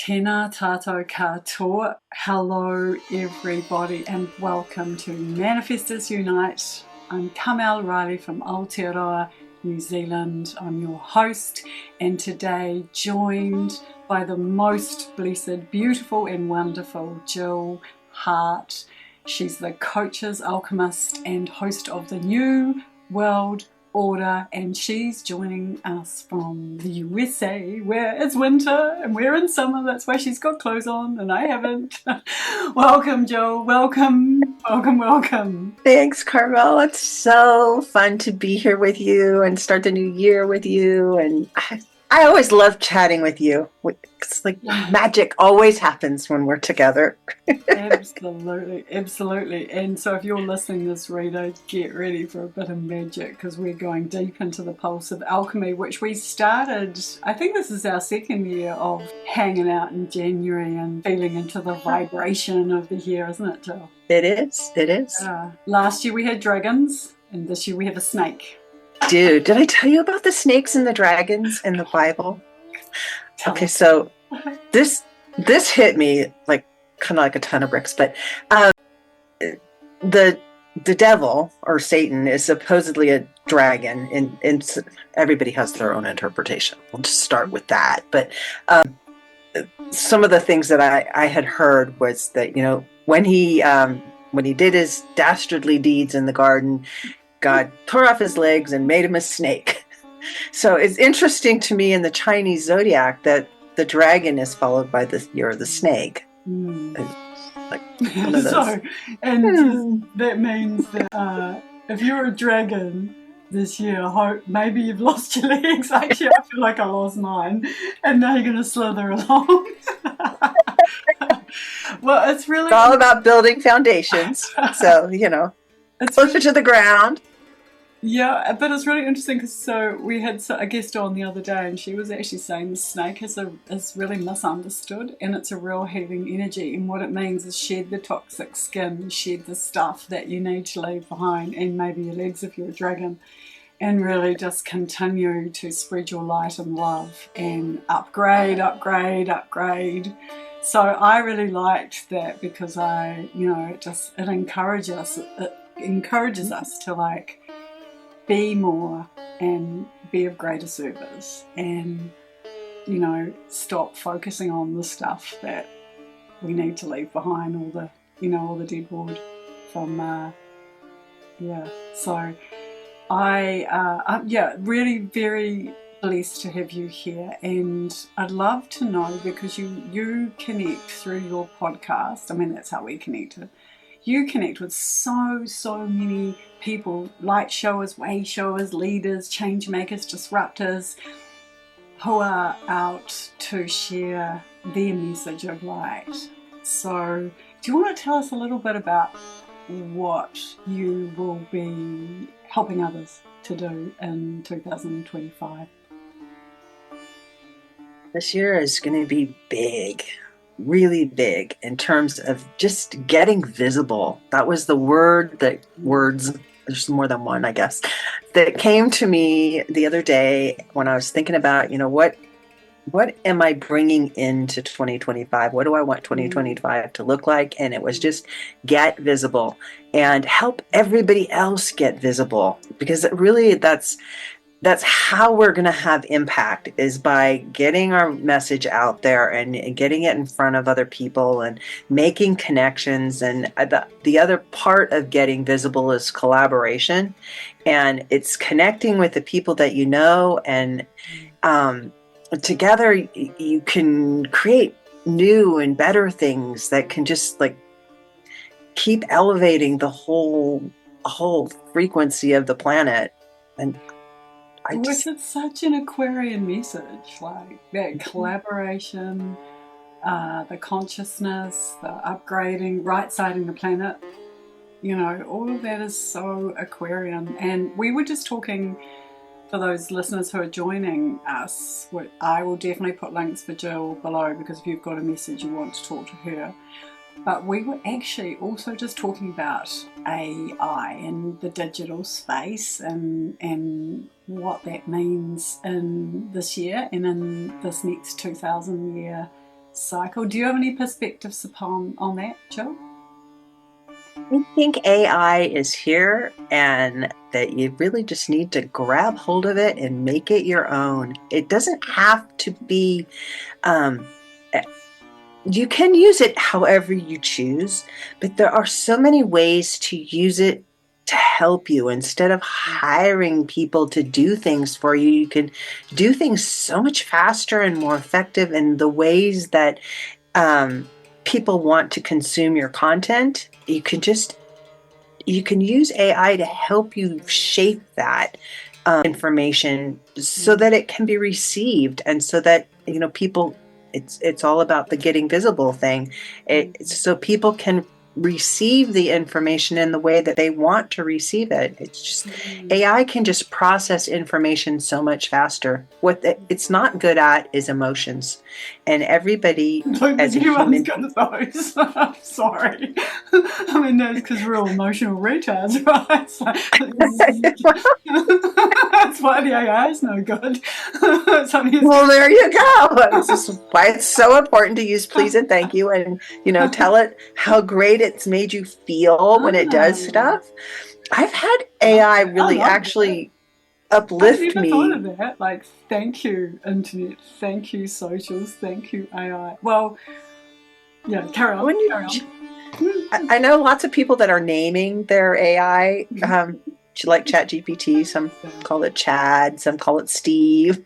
Tēnā tātou katoa. Hello everybody and welcome to Manifestors Unite. I'm Carmelle Riley from Aotearoa, New Zealand. I'm your host and today joined by the most blessed, beautiful and wonderful Jill Hart. She's the coach's alchemist and host of the New World Order, and she's joining us from the USA where it's winter and we're in summer. That's why she's got clothes on and I haven't. Welcome, Jill. Welcome. Thanks, Carmelle. It's so fun to be here with you and start the new year with you. And I always love chatting with you. It's like magic always happens when we're together. Absolutely. And so if you're listening this reader, get ready for a bit of magic because we're going deep into the pulse of alchemy, which we started, I think this is our second year of hanging out in January and feeling into the vibration of the year, isn't it, Jill? It is. Last year we had dragons and this year we have a snake. Dude, did I tell you about the snakes and the dragons in the Bible? Okay, so this hit me like kind of like a ton of bricks, but the devil or Satan is supposedly a dragon, and everybody has their own interpretation. We'll just start with that. But some of the things that I had heard was that, you know, when he did his dastardly deeds in the garden, God tore off his legs and made him a snake. So it's interesting to me in the Chinese zodiac that the dragon is followed by the year of the snake. Like one of those. So, that means that if you're a dragon this year, maybe you've lost your legs. Actually, I feel like I lost mine, and now you're going to slither along. Well, it's all about building foundations. So, you know, it's closer to the ground. Yeah, but it's really interesting because we had a guest on the other day and she was actually saying the snake is really misunderstood and it's a real healing energy, and what it means is shed the toxic skin, shed the stuff that you need to leave behind, and maybe your legs if you're a dragon, and really just continue to spread your light and love and upgrade. So I really liked that because it encourages us to like be more and be of greater service and, you know, stop focusing on the stuff that we need to leave behind, all the dead wood from, So I'm really very blessed to have you here, and I'd love to know, because you connect through your podcast. I mean, that's how we connected. You connect with so many people, light showers, way showers, leaders, change makers, disruptors, who are out to share their message of light. So do you want to tell us a little bit about what you will be helping others to do in 2025? This year is going to be big. Really big in terms of just getting visible. That was the words, there's more than one, I guess, that came to me the other day when I was thinking about, you know, what am I bringing into 2025? What do I want 2025 to look like? And it was just get visible and help everybody else get visible, because really that's how we're going to have impact, is by getting our message out there and getting it in front of other people and making connections. And the other part of getting visible is collaboration, and it's connecting with the people that you know, and together you can create new and better things that can just like keep elevating the whole frequency of the planet. And which is such an Aquarian message, like that collaboration, the consciousness, the upgrading, right-siding the planet. You know, all of that is so Aquarian. And we were just talking, for those listeners who are joining us, I will definitely put links for Jill below, because if you've got a message you want to talk to her. But we were actually also just talking about AI and the digital space and what that means in this year and in this next 2000 year cycle. Do you have any perspectives on that, Jill? I think AI is here and that you really just need to grab hold of it and make it your own. It doesn't have to be, you can use it however you choose, but there are so many ways to use it to help you. Instead of hiring people to do things for you, you can do things so much faster and more effective in the ways that people want to consume your content. You can use AI to help you shape that information so that it can be received, and so that people. It's all about the getting visible thing. So people can receive the information in the way that they want to receive it. It's just AI can just process information so much faster. What it's not good at is emotions, and everybody as a human. I'm sorry. I mean, that's because we're all emotional retards, right? So, that's why the AI is no good. Well, there you go. This is why it's so important to use please and thank you, and tell it how great it's made you feel when it does stuff. I've had AI really actually uplift me. Thought of that. Like, thank you, internet. Thank you, socials. Thank you, AI. Well, yeah, carry on. I know lots of people that are naming their AI, like ChatGPT. Some call it Chad. Some call it Steve.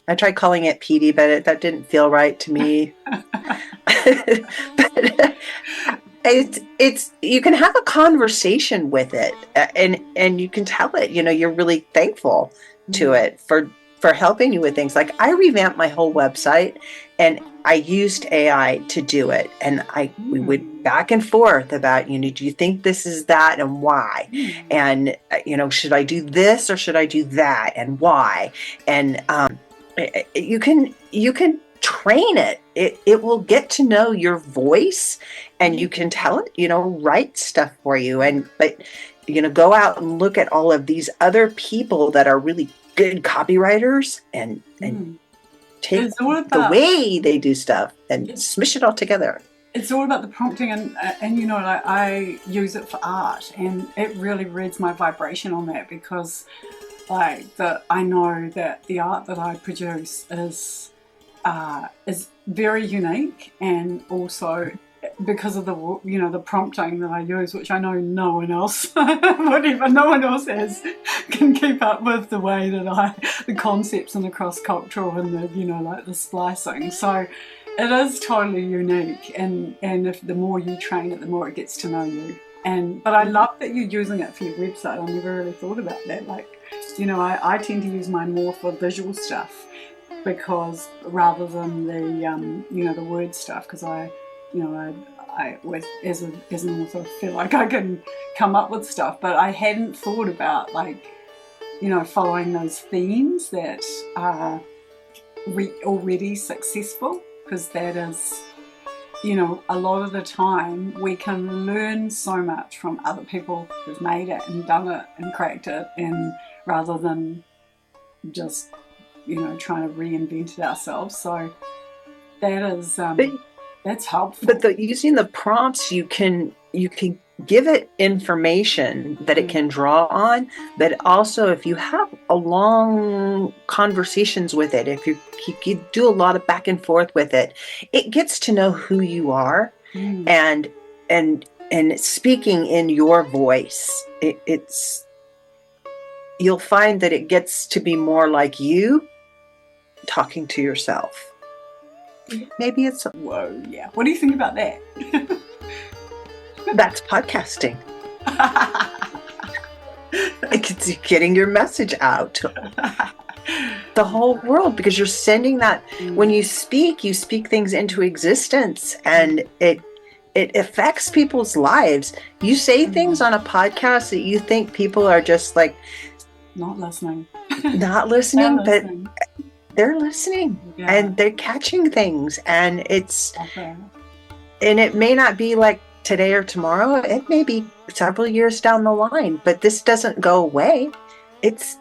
I tried calling it Petey, but that didn't feel right to me. But it's you can have a conversation with it, and you can tell it you're really thankful to it for helping you with things. Like, I revamped my whole website and I used AI to do it, and we went back and forth about do you think this is that and why, and should I do this or should I do that and why, and you can train it. It will get to know your voice, and you can tell it, write stuff for you. But go out and look at all of these other people that are really good copywriters and take the way they do stuff and smish it all together. It's all about the prompting, and I use it for art, and it really reads my vibration on that, because I know that the art that I produce is very unique, and also because of the prompting that I use, which I know no one else no one else can keep up with the way that the concepts and the cross-cultural and the splicing. So it is totally unique, and if the more you train it, the more it gets to know you. But I love that you're using it for your website. I never really thought about that. I tend to use mine more for visual stuff, because rather than the word stuff, because I always, as an author, feel like I can come up with stuff, but I hadn't thought about following those themes that are already successful, because that is, a lot of the time we can learn so much from other people who've made it and done it and cracked it, and rather than just trying to reinvent it ourselves. So that is that's helpful. But using the prompts, you can give it information that it can draw on, but also if you have a long conversations with it, if you do a lot of back and forth with it, it gets to know who you are, and speaking in your voice. You'll find that it gets to be more like you talking to yourself. Maybe it's whoa, yeah. What do you think about that? That's podcasting. It's getting your message out to the whole world, because you're sending that. When you speak things into existence, and it affects people's lives. You say things on a podcast that you think people are just like not listening, but they're listening, and they're catching things, and and it may not be like today or tomorrow. It may be several years down the line, but this doesn't go away. It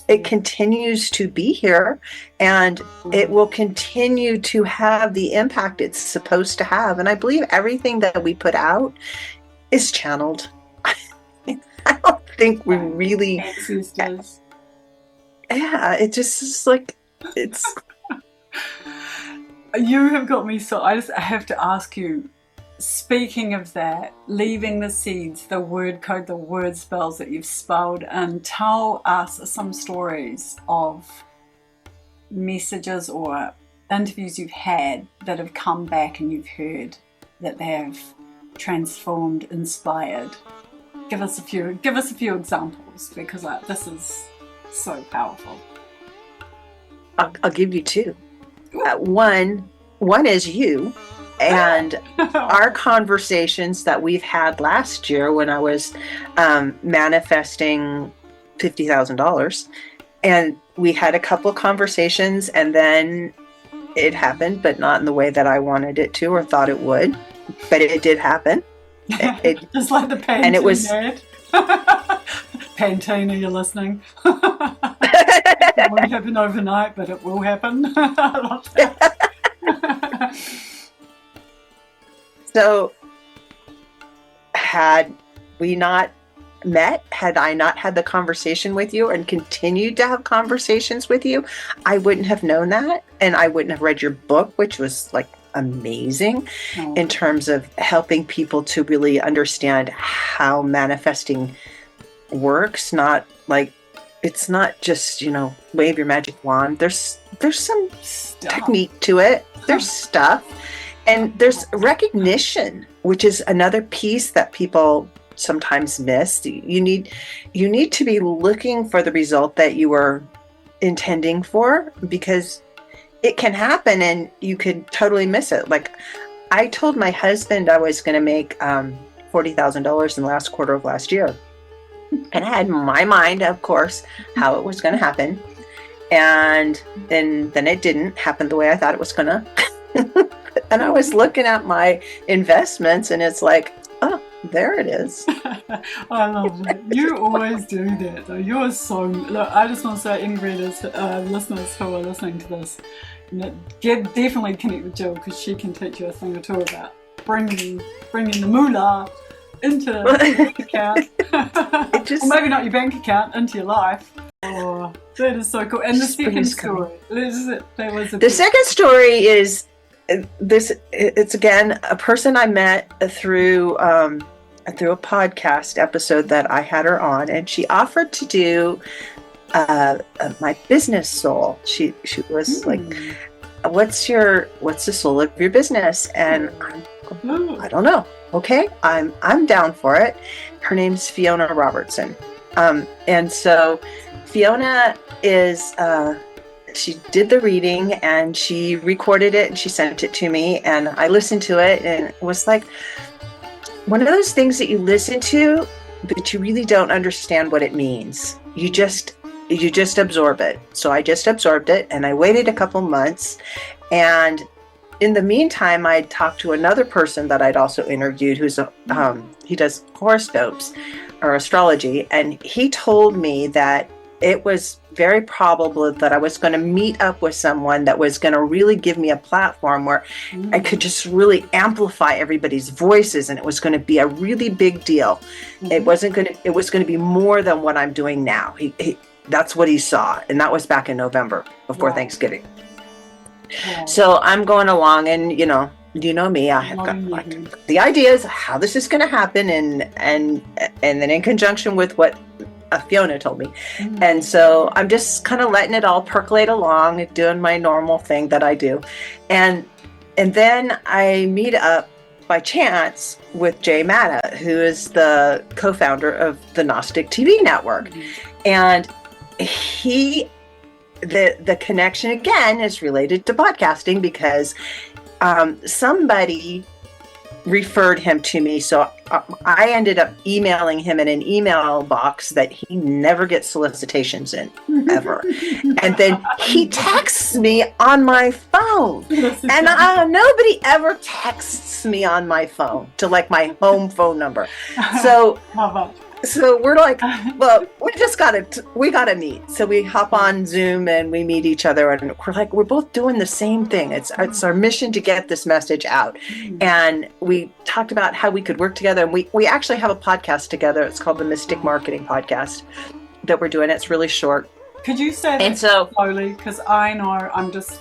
it continues to be here, and it will continue to have the impact it's supposed to have. And I believe everything that we put out is channeled. I don't think we really... Ancestors. Yeah, it just is like, it's... You have got me so... I have to ask you, speaking of that, leaving the seeds, the word code, the word spells that you've spelled, and tell us some stories of messages or interviews you've had that have come back and you've heard that they have transformed, inspired. Give us a few examples, because this is so powerful. I'll give you two. One is you, and our conversations that we've had last year when I was manifesting $50,000, and we had a couple of conversations, and then it happened, but not in the way that I wanted it to or thought it would, but it did happen. Just like the Pantene and it was ad. Pantene, are you listening? It won't happen overnight, but it will happen. I love that. So, had we not met, had I not had the conversation with you and continued to have conversations with you, I wouldn't have known that, and I wouldn't have read your book, which was like amazing in terms of helping people to really understand how manifesting works. Not like, it's not just, wave your magic wand. There's some technique to it. There's stuff, and there's recognition, which is another piece that people sometimes miss. You need to be looking for the result that you were intending for, because it can happen and you could totally miss it. Like, I told my husband I was going to make $40,000 in the last quarter of last year. And I had in my mind, of course, how it was going to happen. And then it didn't happen the way I thought it was going to. And I was looking at my investments, and it's like, oh, there it is. I love it. You always do that, though. You're so... Look, I just want to say, in-readers, listeners who are listening to this, definitely connect with Jill, because she can teach you a thing or two about bringing the moolah into your bank account. Or maybe not your bank account, into your life. Oh, that is so cool. And the second story. The second story is this. It's again a person I met through a podcast episode that I had her on, and she offered to do my business soul. She was like, what's the soul of your business? And I don't know. Okay, I'm down for it. Her name's Fiona Robertson. And so Fiona is she did the reading, and she recorded it, and she sent it to me, and I listened to it, and it was like one of those things that you listen to, but you really don't understand what it means. You just absorb it. So I just absorbed it, and I waited a couple months, and in the meantime, I talked to another person that I'd also interviewed, who's he does horoscopes or astrology, and he told me that it was very probable that I was going to meet up with someone that was going to really give me a platform where I could just really amplify everybody's voices, and it was going to be a really big deal. It was going to be more than what I'm doing now. That's what he saw, and that was back in November before Thanksgiving. So I'm going along, and you know me, I have got like the ideas how this is going to happen, and then in conjunction with what Fiona told me. And so I'm just kind of letting it all percolate along, doing my normal thing that I do. And then I meet up by chance with Jay Matta, who is the co-founder of the Gnostic TV network. And the connection again is related to podcasting, because somebody referred him to me. So I ended up emailing him in an email box that he never gets solicitations in, ever. And then he texts me on my phone. And nobody ever texts me on my phone to like my home phone number. So So we're like, well, we gotta meet. So we hop on Zoom and we meet each other, and we're like, we're both doing the same thing. It's our mission to get this message out. And we talked about how we could work together. And we actually have a podcast together. It's called the Mystic Marketing Podcast that we're doing. It's really short. Could you say that slowly? Because I know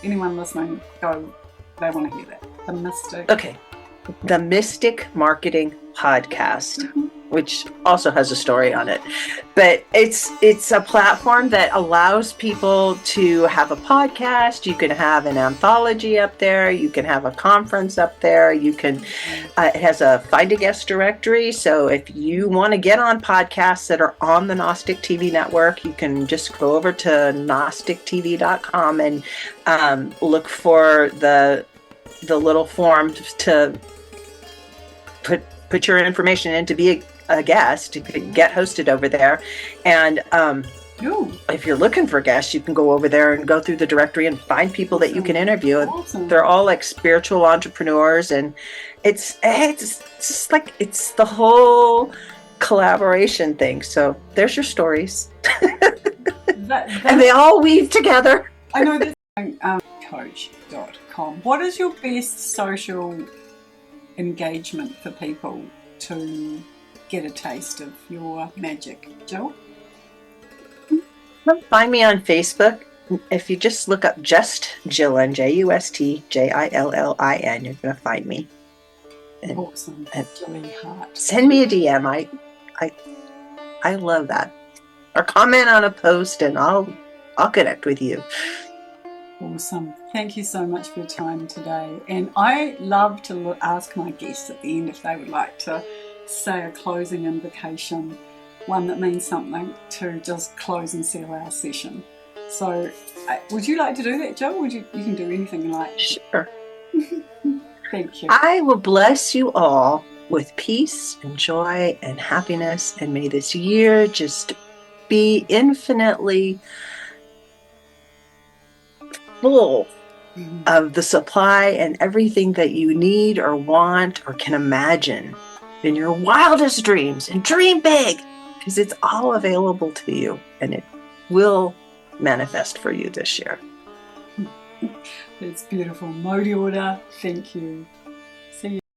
anyone listening, they want to hear that. The Mystic. Okay. The Mystic Marketing Podcast, which also has a story on it. But it's a platform that allows people to have a podcast. You can have an anthology up there. You can have a conference up there. You can, it has a find a guest directory. So if you want to get on podcasts that are on the Gnostic TV network, you can just go over to gnostictv.com and look for the little form to put your information in to be a guest, to get hosted over there. And if you're looking for guests, you can go over there and go through the directory and find people that you can interview. Awesome. They're all like spiritual entrepreneurs, and it's just like it's the whole collaboration thing. So there's your stories. And they all weave together. I know this coach.com. What is your best social engagement for people to get a taste of your magic, Jill? Find me on Facebook. If you just look up Just Jillin, JUSTJILLIN, you're going to find me. And, awesome. Jilly Heart. Send me a DM. I love that. Or comment on a post and I'll connect with you. Awesome. Thank you so much for your time today. And I love to ask my guests at the end if they would like to say a closing invocation, one that means something to just close and seal our session. So would you like to do that, Jill? You can do anything you like. Sure. Thank you. I will bless you all with peace and joy and happiness, and may this year just be infinitely full of the supply and everything that you need or want or can imagine in your wildest dreams, and dream big, because it's all available to you and it will manifest for you this year. It's beautiful. Modi order. Thank you.